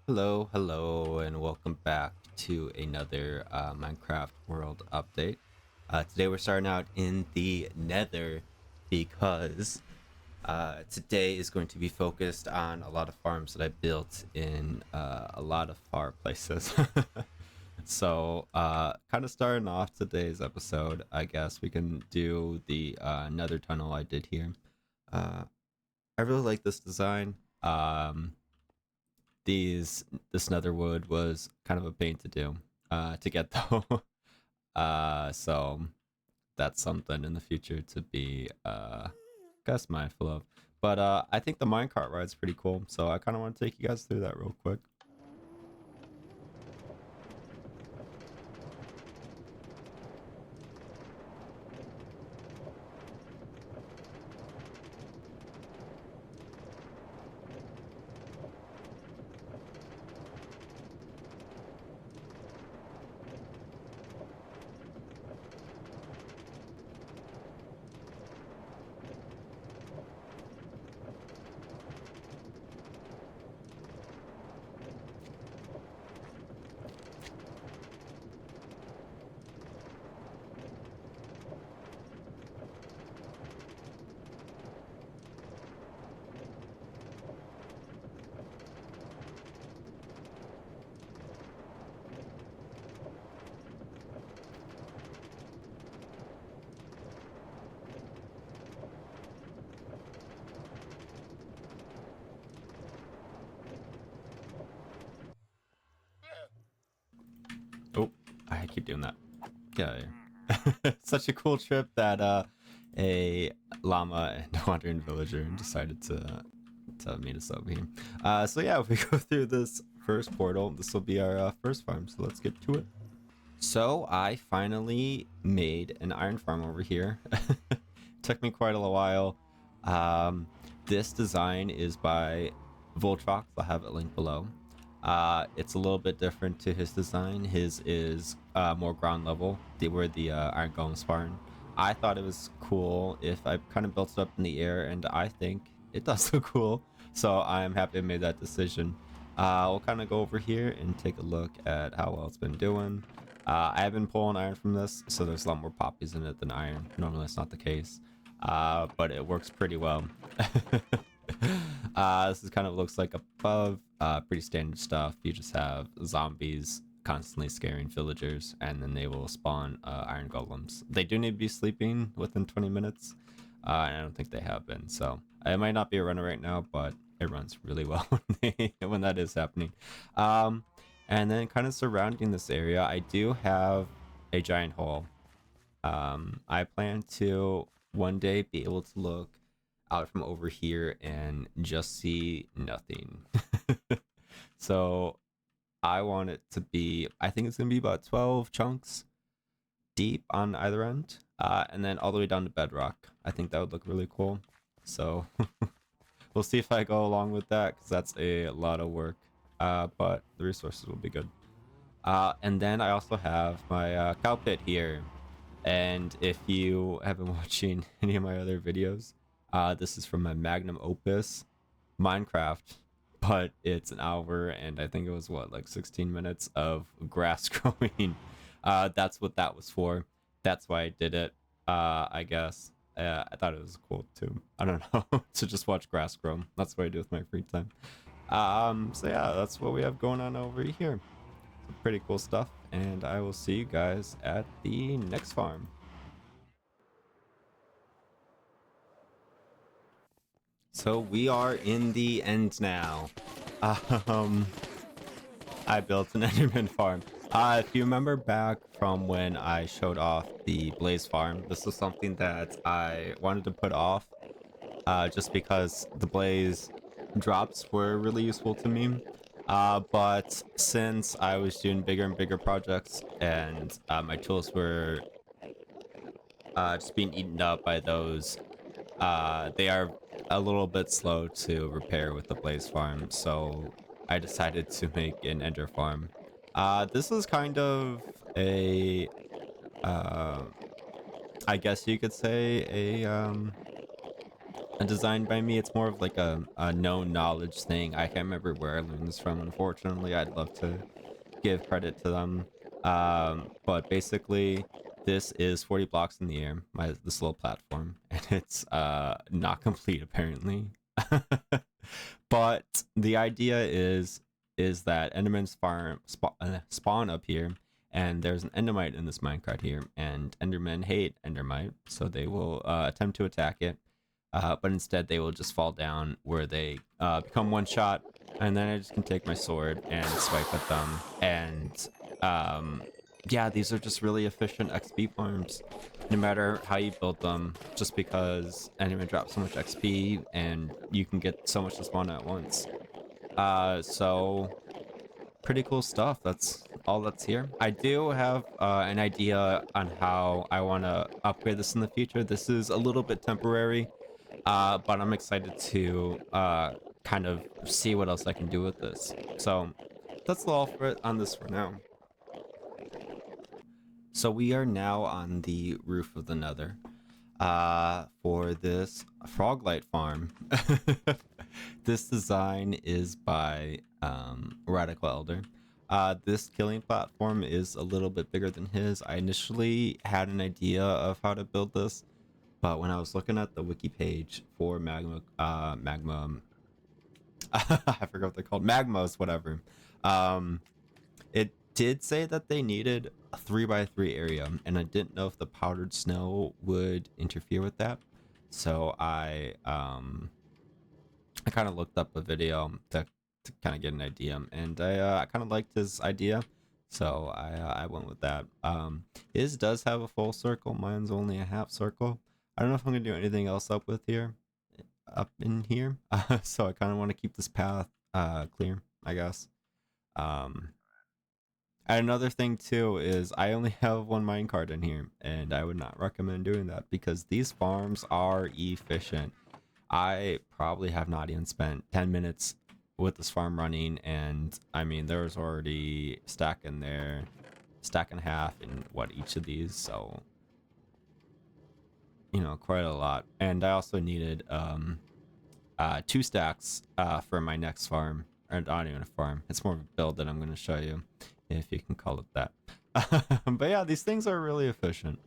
Hello, and welcome back to another Minecraft World update. Today we're starting out in the Nether because today is going to be focused on a lot of farms that I built in a lot of far places. So, kind of starting off today's episode, I guess we can do the Nether tunnel I did here. Uh, I really like this design. This netherwood was kind of a pain to do to get though. So that's something in the future to be guess mindful of. But I think the minecart ride's pretty cool, so I kind of want to take you guys through that real quick. Oh, I keep doing that. Yeah, yeah. Such a cool trip that a llama and a wandering villager decided to meet us over here. So yeah, if we go through this first portal, this will be our first farm. So let's get to it. So I finally made an iron farm over here. Took me quite a while. Um, this design is by Voltrox. I'll have it linked below. It's a little bit different to his design. His is more ground level, where the iron golem spawn. I thought it was cool if I kind of built it up in the air, and I think it does look cool. So I'm happy I made that decision. We'll kind of go over here and take a look at how well it's been doing. I have been pulling iron from this, so there's a lot more poppies in it than iron. Normally that's not the case, but it works pretty well. This is kind of looks like above, pretty standard stuff. You just have zombies constantly scaring villagers, and then they will spawn iron golems. They do need to be sleeping within 20 minutes, and I don't think they have been, so it might not be a runner right now, but it runs really well when that is happening. And then kind of surrounding this area, I do have a giant hole. I plan to one day be able to look out from over here and just see nothing. So I want it to be, I think it's going to be about 12 chunks deep on either end, and then all the way down to bedrock. I think that would look really cool. So we'll see if I go along with that, because that's a lot of work, but the resources will be good. And then I also have my cow pit here. And if you have been watching any of my other videos, this is from my magnum opus, Minecraft. But it's an hour, and I think it was what, like 16 minutes of grass growing. That's what that was for. That's why I did it. I guess. I thought it was cool too. I don't know, to just watch grass grow. That's what I do with my free time. So yeah, that's what we have going on over here. Some pretty cool stuff, and I will see you guys at the next farm. So we are in the end now. Um, I built an Enderman farm. If you remember back from when I showed off the Blaze farm, this was something that I wanted to put off, just because the Blaze drops were really useful to me. But since I was doing bigger and bigger projects, and my tools were just being eaten up by those, they are a little bit slow to repair with the Blaze farm, so I decided to make an Ender farm. This is kind of a, uh, I guess you could say, a designed by me. It's more of like a known knowledge thing. I can't remember where I learned this from, unfortunately. I'd love to give credit to them. But basically, this is 40 blocks in the air, this little platform, and it's not complete apparently. But the idea is that Endermans spawn up here, and there's an Endermite in this minecart here, and Endermen hate Endermite, so they will attempt to attack it, but instead they will just fall down where they become one shot, and then I just can take my sword and swipe at them, and yeah, these are just really efficient XP farms, no matter how you build them, just because Enderman drops so much XP, and you can get so much to spawn at once. So pretty cool stuff. That's all that's here. I do have an idea on how I want to upgrade this in the future. This is a little bit temporary, but I'm excited to kind of see what else I can do with this. So that's all for it on this for now. So we are now on the roof of the Nether for this Froglight Farm. This design is by Radical Elder. This killing platform is a little bit bigger than his. I initially had an idea of how to build this, but when I was looking at the wiki page for magma, I forgot what they're called, magmas, whatever. It did say that they needed a 3x3 area, and I didn't know if the powdered snow would interfere with that. So I kind of looked up a video to kind of get an idea, and I kind of liked his idea, so I went with that. His does have a full circle. Mine's only a half circle. I don't know if I'm gonna do anything else up in here. So I kind of want to keep this path clear, I guess. Um, and another thing too is I only have one minecart in here, and I would not recommend doing that because these farms are efficient. I probably have not even spent 10 minutes with this farm running, and I mean there's already stack in there, stack and a half in what each of these, so you know, quite a lot. And I also needed 2 stacks for my next farm, or not even a farm, it's more of a build that I'm going to show you, if you can call it that. But yeah, these things are really efficient.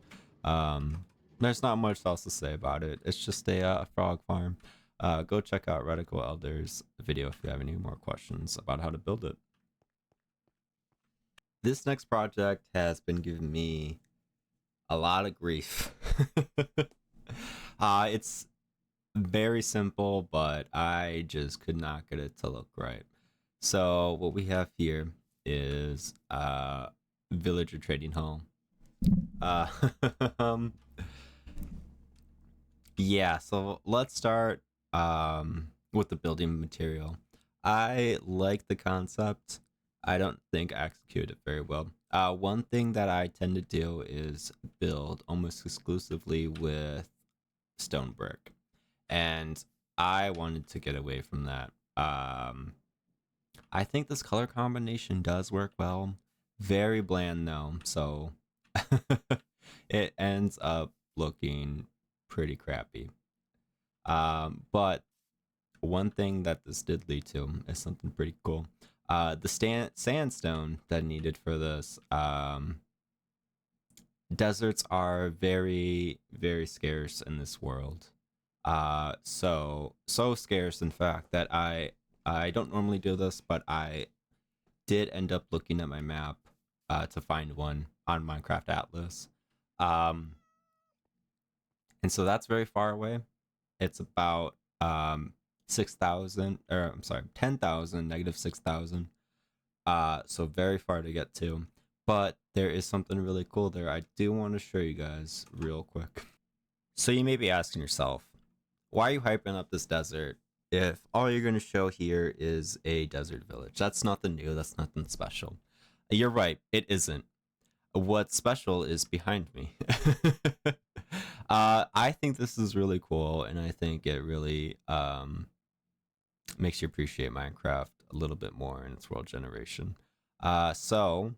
There's not much else to say about it. It's just a frog farm. Go check out Radical Elder's video if you have any more questions about how to build it. This next project has been giving me a lot of grief. It's very simple, but I just could not get it to look right. So what we have here is villager trading home. Um, yeah, so let's start with the building material. I like the concept. I don't think I executed it very well. One thing that I tend to do is build almost exclusively with stone brick, and I wanted to get away from that. I think this color combination does work well. Very bland though, so it ends up looking pretty crappy. But one thing that this did lead to is something pretty cool. The sandstone that I needed for this, deserts are very, very scarce in this world. So scarce, in fact, that I don't normally do this, but I did end up looking at my map to find one on Minecraft Atlas. Um, and so that's very far away. It's about 6,000, or I'm sorry, 10,000, negative 6,000. So very far to get to. But there is something really cool there. I do want to show you guys real quick. So you may be asking yourself, why are you hyping up this desert if all you're going to show here is a desert village? That's nothing new. That's nothing special. You're right. It isn't. What's special is behind me. I think this is really cool, and I think it really makes you appreciate Minecraft a little bit more in its world generation. So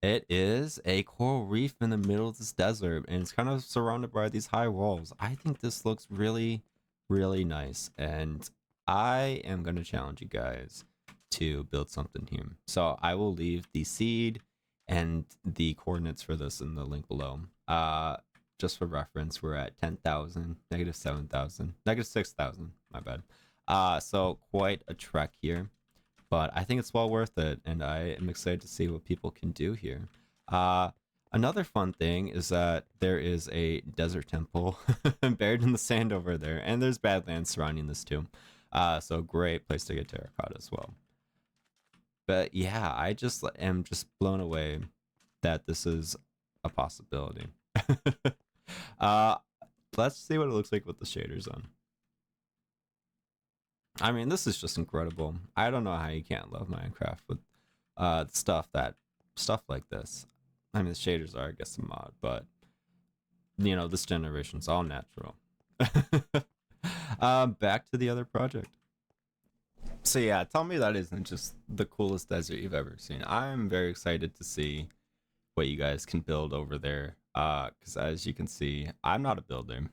It is a coral reef in the middle of this desert, and it's kind of surrounded by these high walls. I think this looks really, really nice, and I am going to challenge you guys to build something here. So I will leave the seed and the coordinates for this in the link below. Just for reference, we're at 10,000, negative 7,000, negative 6,000. My bad. So quite a trek here, but I think it's well worth it, and I am excited to see what people can do here. Uh, Another fun thing is that there is a desert temple buried in the sand over there, and there's badlands surrounding this too. So great place to get terracotta as well. But yeah, I just am just blown away that this is a possibility. uh, let's see what it looks like with the shaders on. I mean, this is just incredible. I don't know how you can't love Minecraft with stuff like this. I mean, the shaders are, I guess, a mod, but you know, this generation's all natural. Back to the other project. So yeah, tell me that isn't just the coolest desert you've ever seen. I'm very excited to see what you guys can build over there. Because as you can see, I'm not a builder.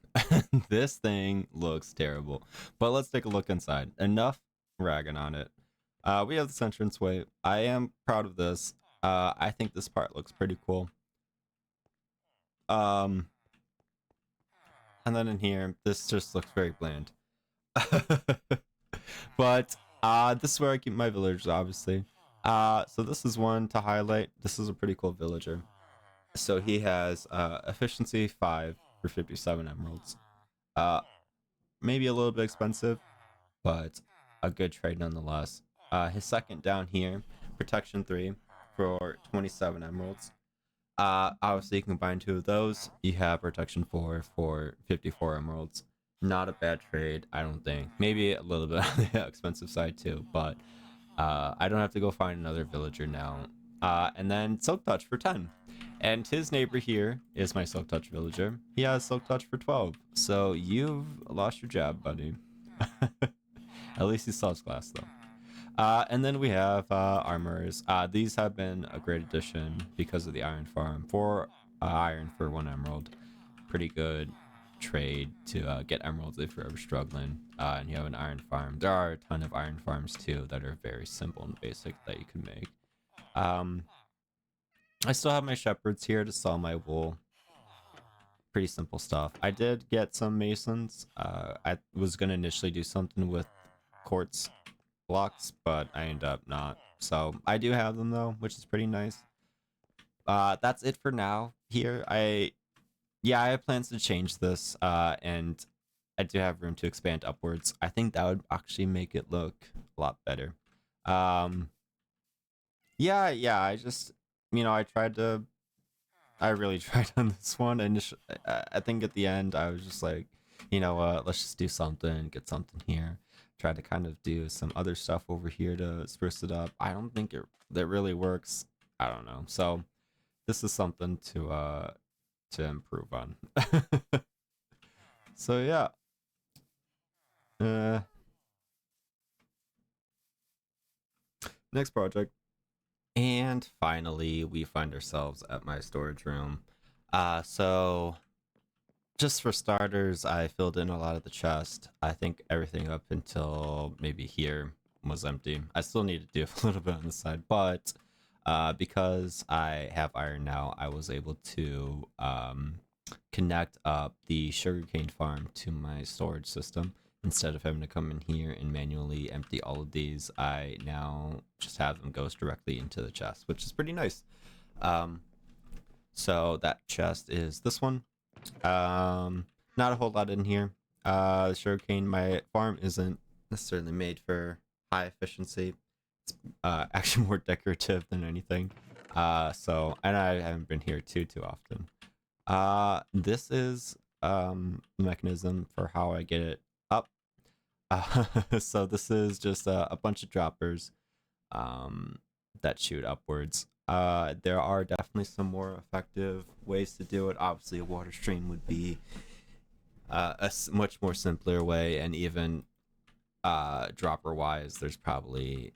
This thing looks terrible. But let's take a look inside. Enough ragging on it. We have this entranceway. I am proud of this. I think this part looks pretty cool. And then in here, this just looks very bland. But this is where I keep my villagers, obviously. So this is one to highlight. This is a pretty cool villager. So he has efficiency 5 for 57 emeralds. Maybe a little bit expensive, but a good trade nonetheless. His second down here, protection 3 for 27 emeralds. Obviously, you can combine two of those. You have protection 4 for 54 emeralds. Not a bad trade, I don't think. Maybe a little bit on the expensive side too, but I don't have to go find another villager now. And then Silk Touch for 10. And his neighbor here is my Silk Touch villager. He has Silk Touch for 12. So you've lost your job, buddy. At least he sells glass, though. And then we have armors. These have been a great addition because of the iron farm. 4 iron for 1 emerald. Pretty good trade to get emeralds if you're ever struggling. And you have an iron farm. There are a ton of iron farms too that are very simple and basic that you can make. I still have my shepherds here to sell my wool. Pretty simple stuff. I did get some masons. I was gonna initially do something with quartz blocks, but I ended up not. So I do have them though, which is pretty nice. That's it for now. Here, I have plans to change this, and I do have room to expand upwards. I think that would actually make it look a lot better. Yeah, I just, I really tried on this one. And I think at the end, I was just like, you know what, let's just do something, get something here. Try to kind of do some other stuff over here to spruce it up. I don't think that really works. I don't know. So this is something to improve on. So yeah. Next project. And finally, we find ourselves at my storage room. So just for starters, I filled in a lot of the chest. I think everything up until maybe here was empty. I still need to do a little bit on the side, but because I have iron now, I was able to connect up the sugarcane farm to my storage system. Instead of having to come in here and manually empty all of these, I now just have them go directly into the chest, which is pretty nice. So that chest is this one. Not a whole lot in here. The sugarcane, my farm isn't necessarily made for high efficiency. It's actually more decorative than anything. So, and I haven't been here too often. This is the mechanism for how I get it up. So this is just a bunch of droppers that shoot upwards. There are definitely some more effective ways to do it. Obviously, a water stream would be a much more simpler way, and even dropper wise, there's probably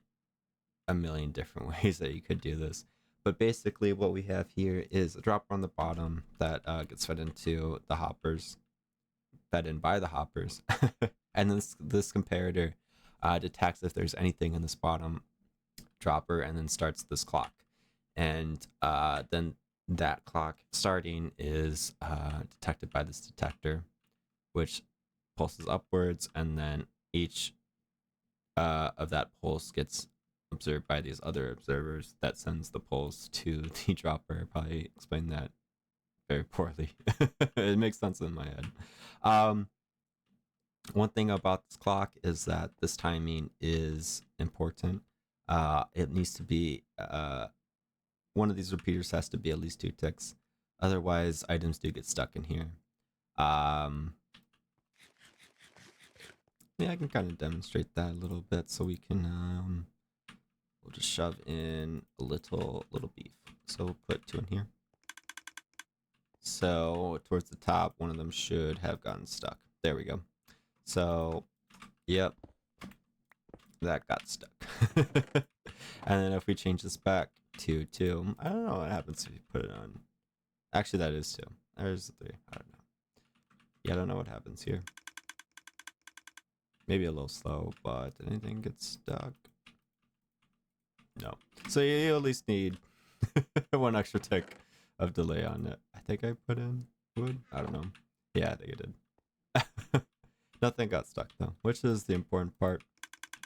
a million different ways that you could do this. But basically, what we have here is a dropper on the bottom that gets fed into the hoppers, fed in by the hoppers, and this comparator detects if there's anything in this bottom dropper, and then starts this clock. And then that clock starting is detected by this detector, which pulses upwards, and then each of that pulse gets observed by these other observers that sends the pulse to the dropper. I probably explained that very poorly. It makes sense in my head. One thing about this clock is that this timing is important. It needs to be one of these repeaters has to be at least 2 ticks. Otherwise, items do get stuck in here. Um, yeah, I can kind of demonstrate that a little bit. So we can we'll just shove in a little beef. So we'll put 2 in here. So towards the top, one of them should have gotten stuck. There we go. So, yep, that got stuck. And then if we change this back to 2, I don't know what happens if you put it on. Actually, that is 2. There's 3. I don't know. Yeah, I don't know what happens here. Maybe a little slow, but anything gets stuck? No. So you at least need 1 extra tick of delay on it. I think I put in wood. I don't know. Yeah, I think I did. Nothing got stuck though, which is the important part.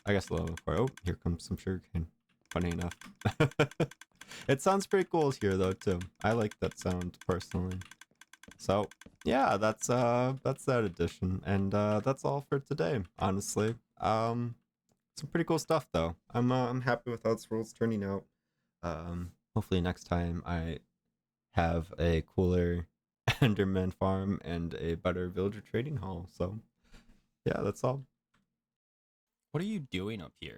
I guess the low part. Oh, here comes some sugarcane. Funny enough. It sounds pretty cool here though too. I like that sound personally. So yeah, that's that edition, and that's all for today. Honestly, some pretty cool stuff though. I'm happy with how this world's turning out. Hopefully next time I have a cooler Enderman farm and a better villager trading hall. So yeah, that's all. What are you doing up here?